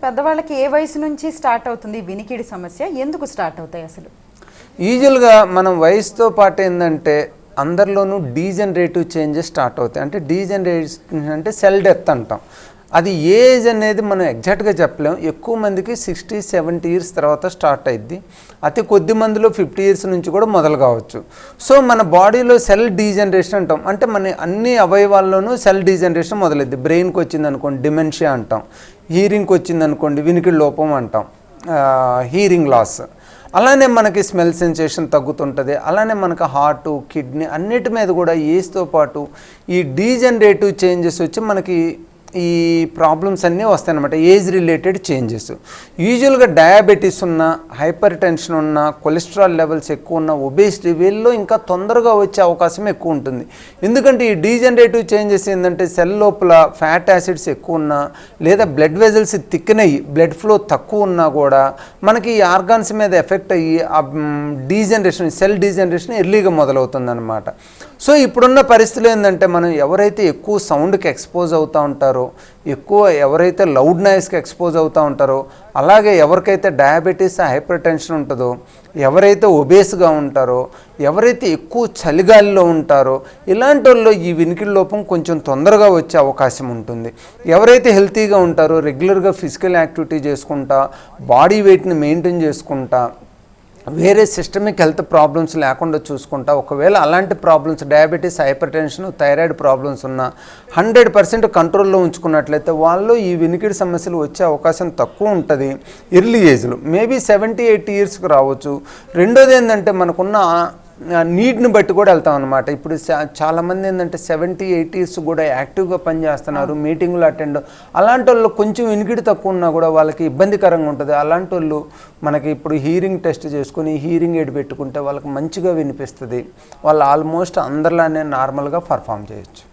పెద్దవాళ్ళకి ఏ వయసు నుంచి స్టార్ట్ అవుతుంది వినికిడి సమస్య? ఎందుకు స్టార్ట్ అవుతాయి అసలు? యూజువల్గా మనం వయసుతో పాటు ఏంటంటే అందరిలోనూ డీజనరేటివ్ చేంజెస్ స్టార్ట్ అవుతాయి. అంటే డీజనరేషన్ అంటే సెల్ డెత్ అంటాం. అది ఏజ్ అనేది మనం ఎగ్జాక్ట్గా చెప్పలేం. ఎక్కువ మందికి 60-70 ఇయర్స్ తర్వాత స్టార్ట్ అయ్యిద్ది. అతి కొద్ది మందిలో 50 ఇయర్స్ నుంచి కూడా మొదలు కావచ్చు. సో మన బాడీలో సెల్ డీజనరేషన్ అంటాం. అంటే మన అన్ని అవయవాల్లోనూ సెల్ డీజనరేషన్ మొదలైద్ది. బ్రెయిన్కి వచ్చింది అనుకోండి డిమెన్షియా అంటాం, హీరింగ్కి వచ్చింది అనుకోండి వినికిడి లోపం అంటాం, హీరింగ్ లాస్. అలానే మనకి స్మెల్ సెన్సేషన్ తగ్గుతుంటుంది. అలానే మనకు హార్టు, కిడ్నీ అన్నిటి మీద కూడా ఏజ్తో పాటు ఈ డీజనరేటివ్ చేంజెస్ వచ్చి మనకి ఈ ప్రాబ్లమ్స్ అన్నీ వస్తాయన్నమాట. Age related changes. యూజువల్గా డయాబెటీస్ ఉన్న, హైపర్ టెన్షన్ ఉన్న, కొలెస్ట్రాల్ లెవెల్స్ ఎక్కువ ఉన్న, ఒబేసిటీ వీళ్ళలో ఇంకా తొందరగా వచ్చే అవకాశం ఎక్కువ ఉంటుంది. ఎందుకంటే ఈ డీజనరేటివ్ చేంజెస్ ఏంటంటే సెల్ లోపల ఫ్యాట్ యాసిడ్స్ ఎక్కువ ఉన్నా, లేదా బ్లడ్ వెజల్స్ థిక్నయ్యి బ్లడ్ ఫ్లో తక్కువ ఉన్నా కూడా మనకి ఈ ఆర్గాన్స్ మీద ఎఫెక్ట్ అయ్యి ఆ డీజనరేషన్, సెల్ డీజనరేషన్ ఎర్లీగా మొదలవుతుంది అనమాట. సో ఇప్పుడున్న పరిస్థితులు ఏంటంటే మనం ఎవరైతే ఎక్కువ సౌండ్కి ఎక్స్పోజ్ అవుతూ ఉంటారో, ఎక్కువ ఎవరైతే లౌడ్ నాయిస్కి ఎక్స్పోజ్ అవుతూ ఉంటారో, అలాగే ఎవరికైతే డయాబెటీస్, హైపర్ టెన్షన్ ఉంటుందో, ఎవరైతే ఒబేస్గా ఉంటారో, ఎవరైతే ఎక్కువ చలిగాలిలో ఉంటారో, ఇలాంటి వాళ్ళు ఈ వినికిడి లోపం కొంచెం తొందరగా వచ్చే అవకాశం ఉంటుంది. ఎవరైతే హెల్తీగా ఉంటారో, రెగ్యులర్గా ఫిజికల్ యాక్టివిటీ చేసుకుంటా, బాడీ వెయిట్ని మెయింటైన్ చేసుకుంటా, వేరే సిస్టమిక్ హెల్త్ ప్రాబ్లమ్స్ లేకుండా చూసుకుంటా, ఒకవేళ అలాంటి problems diabetes, hyper tension, thyroid problems ఉన్న 100% కంట్రోల్లో ఉంచుకున్నట్లయితే వాళ్ళు ఈ వినికిడి సమస్యలు వచ్చే అవకాశం తక్కువ ఉంటుంది. ఎర్లీ ఏజ్లో మేబీ 70-80 ఇయర్స్కి రావచ్చు. రెండోది ఏంటంటే మనకున్న నీడ్ని బట్టి కూడా వెళ్తాం అనమాట. ఇప్పుడు చాలామంది ఏంటంటే 70-80 ఇయర్స్ కూడా యాక్టివ్గా పనిచేస్తున్నారు, మీటింగ్లు అటెండ్. అలాంటి వాళ్ళు కొంచెం వినికిడి తక్కువ ఉన్నా కూడా వాళ్ళకి ఇబ్బందికరంగా ఉంటుంది. అలాంటి వాళ్ళు మనకి ఇప్పుడు హీరింగ్ టెస్ట్ చేసుకుని హీరింగ్ ఎయిడ్ పెట్టుకుంటే వాళ్ళకి మంచిగా వినిపిస్తుంది. వాళ్ళు ఆల్మోస్ట్ అందరిలానే నార్మల్గా పర్ఫామ్ చేయొచ్చు.